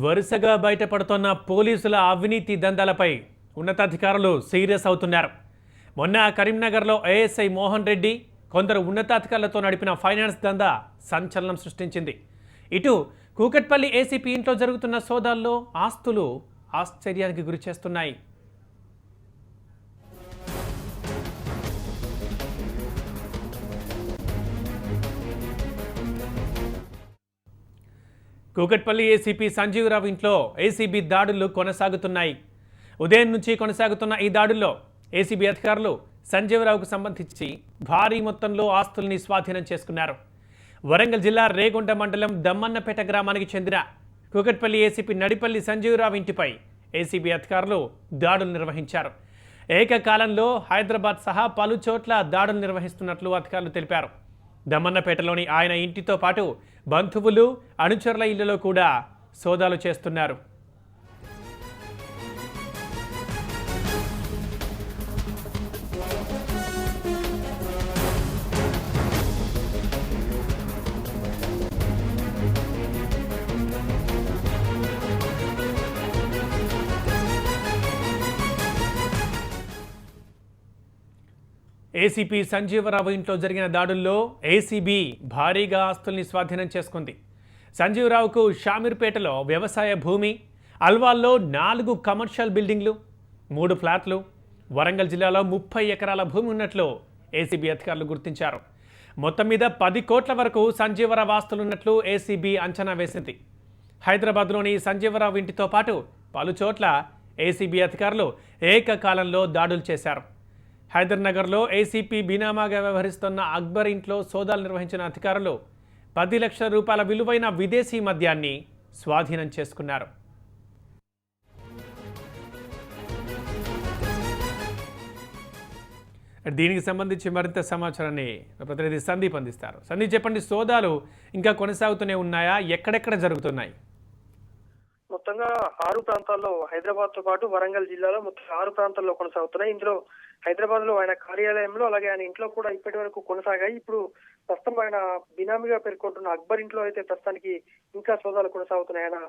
వరుసగా బయటపడుతున్న పోలీసుల అవినీతి దందాలపై ఉన్నతాధికారులు సీరియస్ అవుతున్నారు. మొన్న కరీంనగర్లో ఏఎస్ఐ మోహన్ రెడ్డి కొందరు ఉన్నతాధికారులతో నడిపిన ఫైనాన్స్ దందా సంచలనం సృష్టించింది. ఇటు కూకట్పల్లి ఏసీపీ ఇంట్లో జరుగుతున్న సోదాల్లో ఆస్తులు ఆశ్చర్యానికి గురిచేస్తున్నాయి. కూకట్పల్లి ఏసీపీ సంజీవరావు ఇంట్లో ఏసీబీ దాడులు కొనసాగుతున్నాయి. ఉదయం నుంచి కొనసాగుతున్న ఈ దాడుల్లో ఏసీబీ అధికారులు సంజీవరావుకు సంబంధించి భారీ మొత్తంలో ఆస్తుల్ని స్వాధీనం చేసుకున్నారు. వరంగల్ జిల్లా రేగొండ మండలం దమ్మన్నపేట గ్రామానికి చెందిన కూకట్పల్లి ఏసీపీ నడిపల్లి సంజీవరావు ఇంటిపై ఏసీబీ అధికారులు దాడులు నిర్వహించారు. ఏకకాలంలో హైదరాబాద్ సహా పలు చోట్ల దాడులు నిర్వహిస్తున్నట్లు అధికారులు తెలిపారు. దమ్మన్నపేటలోని ఆయన ఇంటితో పాటు బంధువులు అనుచరుల ఇళ్లలో కూడా సోదాలు చేస్తున్నారు. ఏసీపీ సంజీవరావు ఇంట్లో జరిగిన దాడుల్లో ఏసీబీ భారీగా ఆస్తుల్ని స్వాధీనం చేసుకుంది. సంజీవరావుకు షామీర్పేటలో వ్యవసాయ భూమి, అల్వాల్లో 4 కమర్షియల్ బిల్డింగ్లు, 3 ఫ్లాట్లు, వరంగల్ జిల్లాలో 30 ఎకరాల భూమి ఉన్నట్లు ఏసీబీ అధికారులు గుర్తించారు. మొత్తం మీద 10 కోట్ల వరకు సంజీవరావు ఆస్తులున్నట్లు ఏసీబీ అంచనా వేసింది. హైదరాబాద్లోని సంజీవరావు ఇంటితో పాటు పలు చోట్ల ఏసీబీ అధికారులు ఏకకాలంలో దాడులు చేశారు. హైదర్నగర్లో ఏసీపీ బీనామాగా వ్యవహరిస్తున్న అక్బర్ ఇంట్లో సోదాలు నిర్వహించిన అధికారులు 10 లక్షల రూపాయల విలువైన విదేశీ మద్యాన్ని స్వాధీనం చేసుకున్నారు. దీనికి సంబంధించి మరింత సమాచారాన్ని ప్రతినిధి సందీప్ అందిస్తారు. సందీప్, చెప్పండి, సోదాలు ఇంకా కొనసాగుతూనే ఉన్నాయా? ఎక్కడెక్కడ జరుగుతున్నాయి? మొత్తంగా 6 ప్రాంతాల్లో హైదరాబాద్ తో పాటు వరంగల్ జిల్లాలో మొత్తం 6 ప్రాంతాల్లో కొనసాగుతున్నాయి. ఇందులో హైదరాబాద్ లో ఆయన కార్యాలయంలో అలాగే ఆయన ఇంట్లో కూడా ఇప్పటి వరకు కొనసాగాయి. ఇప్పుడు ప్రస్తుతం ఆయన బినామీగా పేర్కొంటున్న అక్బర్ ఇంట్లో అయితే ప్రస్తుతానికి ఇంకా సోదాలు కొనసాగుతున్నాయి. ఆయన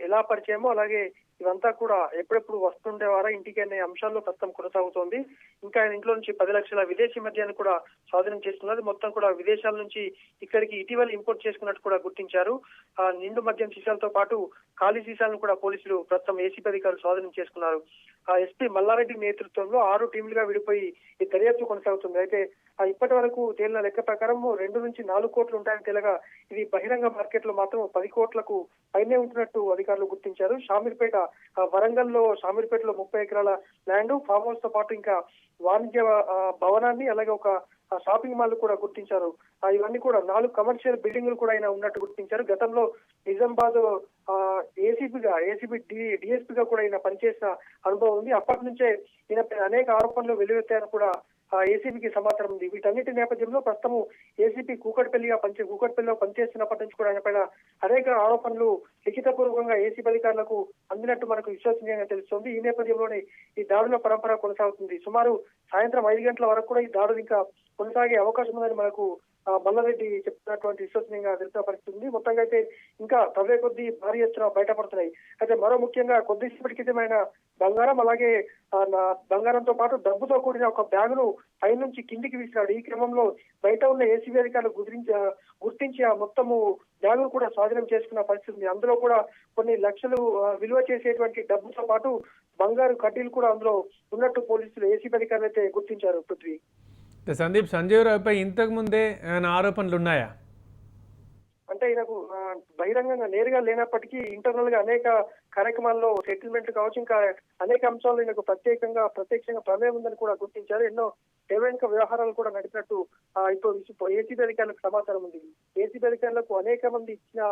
ఎలా పరిచయమో అలాగే ఇవంతా కూడా ఎప్పుడెప్పుడు వస్తుండేవారా ఇంటికి అనే అంశాల్లో ప్రస్తుతం కొనసాగుతోంది. ఇంకా ఆయన ఇంట్లో నుంచి 10 లక్షల విదేశీ మద్యాన్ని కూడా స్వాధీనం చేసుకున్నది. మొత్తం కూడా విదేశాల నుంచి ఇక్కడికి ఇటీవల ఇంపోర్ట్ చేసుకున్నట్టు కూడా గుర్తించారు. నిండు మద్యం సీసాలతో పాటు ఖాళీ సీసాలను కూడా పోలీసులు ప్రస్తుతం ఏసీపీ అధికారులు స్వాధీనం చేసుకున్నారు. ఎస్పీ మల్లారెడ్డి నేతృత్వంలో 6 టీంలుగా విడిపోయి ఈ దర్యాప్తు కొనసాగుతుంది. అయితే ఇప్పటి వరకు తేలిన లెక్క ప్రకారం 2 నుంచి 4 కోట్లు ఉంటాయని తెలగా ఇది బహిరంగ మార్కెట్ లో మాత్రం 10 కోట్లకు పైనే ఉంటున్నట్టు అధికారులు గుర్తించారు. షామీర్పేట వరంగల్లో షామీర్పేటలో 30 ఎకరాల ల్యాండ్, ఫామ్ హౌస్ తో పాటు ఇంకా వాణిజ్య భవనాన్ని అలాగే ఒక షాపింగ్ మాల్ కూడా గుర్తించారు. ఇవన్నీ కూడా 4 కమర్షియల్ బిల్డింగ్లు కూడా ఆయన ఉన్నట్టు గుర్తించారు. గతంలో నిజామాబాద్ ఏసీబీ డిఎస్పీగా కూడా ఈయన పనిచేసిన అనుభవం ఉంది. అప్పటి నుంచే ఈయన అనేక ఆరోపణలు వెల్లువెత్తాయని కూడా ఏసీబీకి సమాచారం ఉంది. వీటన్నిటి నేపథ్యంలో ప్రస్తుతం ఏసీపీ కూకట్పల్లిలో పనిచేస్తున్నప్పటి నుంచి కూడా ఆయన పైన అనేక ఆరోపణలు లిఖితపూర్వకంగా ఏసీబీ అధికారులకు అందినట్టు మనకు విశ్వసనీయంగా తెలుస్తోంది. ఈ నేపథ్యంలోనే ఈ దాడుల పరంపర కొనసాగుతుంది. సుమారు సాయంత్రం 5 గంటల వరకు కూడా ఈ దాడులు ఇంకా కొనసాగే అవకాశం ఉందని మనకు మల్లారెడ్డి చెప్తున్నటువంటి విశ్వసనీయంగా తెలిసిన పరిస్థితి ఉంది. మొత్తంగా అయితే ఇంకా తవ్వే కొద్దీ భారీ ఎత్తున బయటపడుతున్నాయి. అయితే మరో ముఖ్యంగా కొద్దిసేపటి క్రితమైన బంగారం అలాగే బంగారంతో పాటు డబ్బుతో కూడిన ఒక బ్యాగును పై నుంచి కిందికి విసిరాడు. ఈ క్రమంలో బయట ఉన్న ఏసీబీ అధికారులు గుర్తించి ఆ మొత్తము బ్యాగును కూడా స్వాధీనం చేసుకున్న పరిస్థితి ఉంది. అందులో కూడా కొన్ని లక్షలు విలువ చేసేటువంటి డబ్బుతో పాటు బంగారు కడ్డీలు కూడా అందులో ఉన్నట్టు పోలీసులు ఏసీబీ అధికారులు అయితే గుర్తించారు. పృథ్వీ, సందీప్, సంజీవరావుపై ఇంతకు ముందే ఆరోపణలు ఉన్నాయా? అంటే ఈయనకు బహిరంగంగా నేరుగా లేనప్పటికీ ఇంటర్నల్ గా అనేక కార్యక్రమాల్లో సెటిల్మెంట్ కావచ్చు, ఇంకా అనేక అంశాల్లో ఈయనకు ప్రత్యక్షంగా ప్రమేయం ఉందని కూడా గుర్తించారు. ఎన్నో పేమెంట్ వ్యవహారాలు కూడా నడిపినట్టు ఇప్పుడు ఏసీబీ అధికారులకు సమాచారం ఉంది. ఏసీబీ అధికారులకు అనేక మంది ఇచ్చిన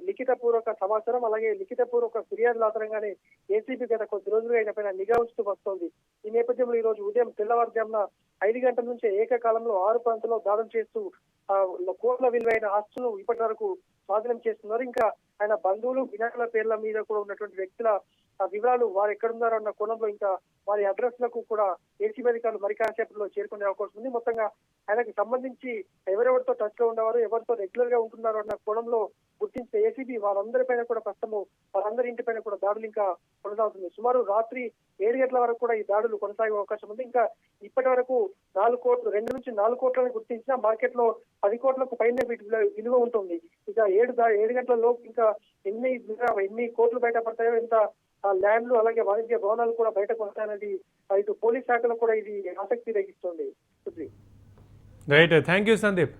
లిఖిత పూర్వక సమాచారం అలాగే లిఖిత పూర్వక ఫిర్యాదుల ఆధారంగానే ఏసీబీ గత కొద్ది రోజులుగా ఆయన పైన నిఘా ఉంచుతూ వస్తోంది. ఈ నేపథ్యంలో ఈ రోజు ఉదయం తెల్లవారుజామున 5 గంటల నుంచే ఏకకాలంలో 6 ప్రాంతాల్లో దాడులు చేస్తూ కోట్ల విలువైన ఆస్తులు ఇప్పటి వరకు స్వాధీనం చేస్తున్నారు. ఇంకా ఆయన బంధువులు వినాయకుల పేర్ల మీద కూడా ఉన్నటువంటి వ్యక్తుల వివరాలు వారు ఎక్కడున్నారో అన్న కోణంలో ఇంకా వారి అడ్రస్ లకు కూడా ఏసీబీ అధికారులు మరి కాసేపట్లో చేరుకునే అవకాశం ఉంది. మొత్తంగా ఆయనకు సంబంధించి ఎవరెవరితో టచ్ లో ఉండేవారు, ఎవరితో రెగ్యులర్ గా ఉంటున్నారు అన్న కోణంలో గుర్తించిన ఏసీబీ వారందరిపైన కూడా ప్రస్తుతము వారందరి ఇంటిపైన కూడా దాడులు ఇంకా కొనసాగుతుంది. సుమారు రాత్రి 7 గంటల వరకు కూడా ఈ దాడులు కొనసాగే అవకాశం ఉంది. ఇంకా ఇప్పటి వరకు 2 నుంచి 4 కోట్లను గుర్తించిన మార్కెట్ లో 10 కోట్లకు పైన వీటి విలువ ఉంటుంది. ఇక 7 గంటల లోపు ఇంకా ఎన్ని కోట్లు బయటపడతాయో, ఎంత ల్యాండ్లు అలాగే వాణిజ్య భవనాలు కూడా బయటకు వస్తాయనేది ఇటు పోలీస్ శాఖలో కూడా ఇది ఆసక్తి రేగిస్తుంది. Right, thank you Sandeep.